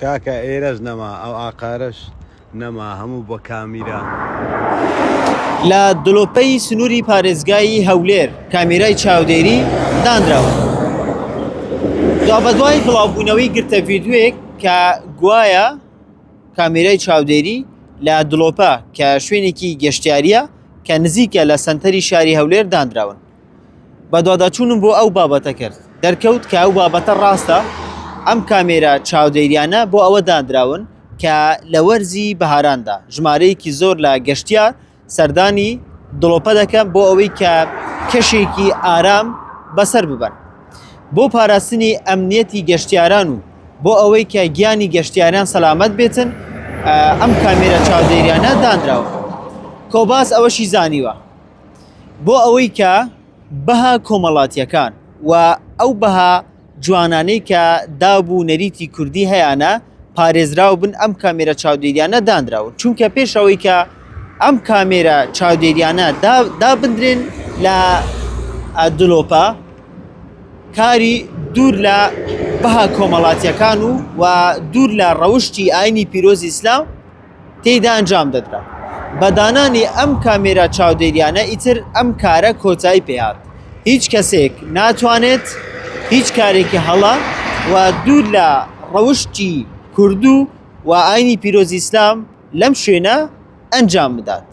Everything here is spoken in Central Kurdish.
کاکە ئێرەش نەما ئەو ئاقارش نەما هەموو بە کامیرا. لە دڵۆپەی سنووری پارێزگایی هەولێر کامێرای چاودێری دانراوە. دوای بڵاوبوونەوەی گرتە ڤیدیۆیەک کە گوایە کامێرای چاودێری لە دڵۆپە کە شوێنێکی گەشتیاریە کە نزیکە لە سەنتەری شاری هەولێر دانراون. بە دوواداچوونم بۆ ئەو بابەتە کرد دەرکەوت کە ئەو بابەتە ڕاستە. ئەم کامێرە چاودێریانە بۆ ئەوە دانراون کە لە وەرزی بەهاراندا ژمارەیەکی زۆر لە گەشتیار سەردانی دڵۆپە دەکەن بۆ ئەوەی کە کەشێکی ئارام بەسەر ببەن. بۆ پاراستنی ئەمنیەتی گەشتیاران و بۆ ئەوەی کە گیانی گەشتیاران سەلامەت بێتن ئەم کامێرە چاودێریانە دانراوە. کۆباس ئەوەشی زانیوە بۆ ئەوەی کە بەها کۆمەڵاتیەکان و ئەو بەها جوانانەی کە دابوو نەریتی کوردی هەیەە پارێزراو بن ئەم کامێرە چاودێریانە دانراون چونکە پێشەوەی کە ئەم کامێرە چاودێریانە دابدرێن لە دڵۆپە کاری دوور لە بەها کۆمەڵاتیەکان و دوور لە ڕەوشتی ئاینی پیرۆزی ئیسلام تێیدا ئەنجام دەدرا. بەدانانی ئەم کامێرە چاودێریانە ئیتر ئەم کارە کۆتایی پێهات. هیچ کەسێک ناتوانێت هیچ کارێکی هەڵا و دوور لە ڕەوشتی کوردو و ئاینی پیرۆزی ئیسلام لەم شوێنە ئەنجام بدات.